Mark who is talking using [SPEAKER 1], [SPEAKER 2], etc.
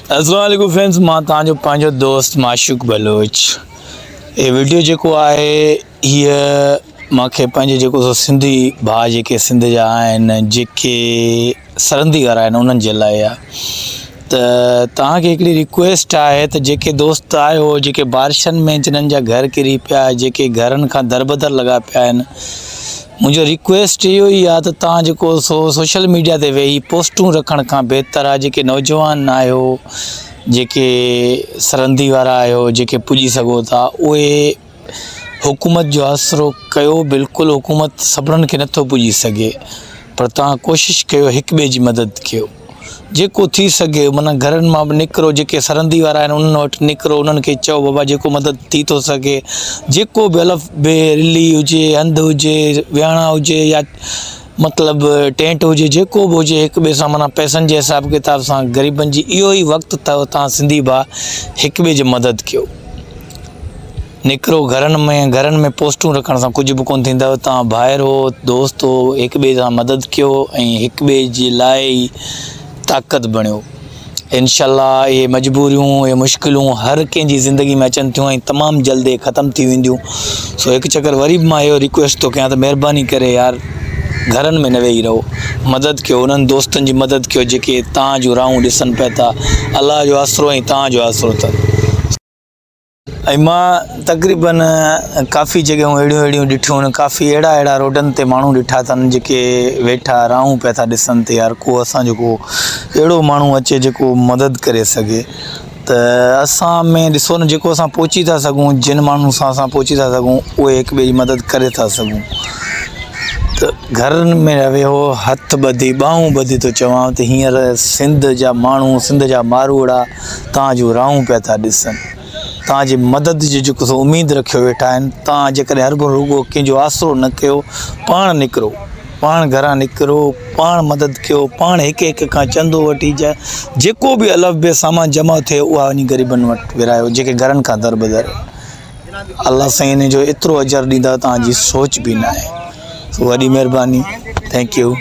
[SPEAKER 1] अस्सलाम वालेकुम फ्रेंड्स, मां तव्हांजो पंहिंजो दोस्त माशूक बलोच। ये वीडियो जेको आहे हीअ मूंखे पंहिंजे जेको सो सिंधी भाउ जेके सिंध जा आहिनि, जेके सरहंदी वारा आहिनि, उन्हनि जे लाइ आहे। त तव्हांखे हिकिड़ी रिक्वेस्ट आहे त जेके दोस्त आहियो, जेके बारिशनि में जिन्हनि जा घर किरी पिया, जेके घरनि खां दरबदर लॻा पिया आहिनि, मुंहिंजो रिक्वेस्ट इहो ई आहे त तव्हां जेको सो सोशल मीडिया ते वेही पोस्टूं रखण खां बहितर आहे, जेके नौजवान आहियो, जेके सरहंदी वारा आहियो, जेके पुॼी सघो था, उहे हुकूमत जो आसिरो कयो। बिल्कुलु हुकूमत सभिनीनि खे नथो पुॼी सघे, पर तव्हां कोशिशि कयो, हिक ॿिए जी मदद कयो जेको थी सघे। माना घरनि मां बि निकिरो, जेके सरहंदी वारा आहिनि उन्हनि वटि निकिरो, उन्हनि खे चओ बाबा जेको मदद थी थो सघे, जेको बि अलफ़ बे रिली हुजे, हंधु हुजे, विहाणा हुजे, या मतिलबु टेंट हुजे, जेको बि हुजे, हिक ॿिए सां माना पैसनि जे हिसाब किताब सां ग़रीबनि जी इहो ई वक़्तु अथव। तव्हां सिंधी भाउ हिक ॿिए जी मदद कयो, निकिरो घरनि में पोस्टूं रखण सां कुझु बि कोन थींदव। तव्हां भाइर हो, दोस्त हो, हिक ॿिए सां मदद कयो ऐं हिक ॿिए जे लाइ ताक़त बणियो। इंशाअल्लाह ये मजबूरियूं, ये मुश्किलूं हर कंहिंजी ज़िंदगी में अचनि थियूं ऐं तमामु जल्द ख़तमु थी वेंदियूं। सो हिकु चकर वरी बि मां इहो रिक्वेस्ट थो कयां त महिरबानी करे यार घरनि में न वेही रहो, मदद कयो, उन्हनि दोस्तनि जी मदद कयो जेके तव्हांजूं राहूं ॾिसनि पिया था। अलाह जो आसिरो ऐं तव्हांजो आसिरो अथव। ऐं मां तक़रीबन काफ़ी जॻहियूं अहिड़ियूं ॾिठियूं आहिनि, काफ़ी अहिड़ा रोडनि ते माण्हू ॾिठा अथनि जेके वेठा राहूं पिया था ॾिसनि त यार को असांजो को अहिड़ो माण्हू अचे जेको मदद करे सघे। त असां में ॾिसो न, जेको असां पहुची था सघूं, जिन माण्हुनि सां असां पहुची था सघूं, उहे हिक ॿिए जी मदद करे था सघूं। त घरनि में वेहो, हथ ॿधी ॿाहूं ॿधी थो चवां त हींअर सिंध जा माण्हू, सिंध जा मारूड़ा तव्हांजूं राहूं पिया था ॾिसनि, तव्हांजी मदद जी जेको सो उमेदु रखियो वेठा आहिनि। तव्हां जेकॾहिं हर रुॻो कंहिंजो आसिरो न कयो, पाण निकिरो, पाण घरां निकिरो, पाण मदद कयो, पाण हिक खां चंदो वठी जेको बि अलफ़ बे सामान जमा थिए उहा वञी ग़रीबनि वटि विरायो, जेके घरनि खां दरबदर। अलाह साईं इन जो एतिरो अजर ॾींदा, तव्हांजी सोच बि न आहे। सो वॾी महिरबानी, थैंक यू।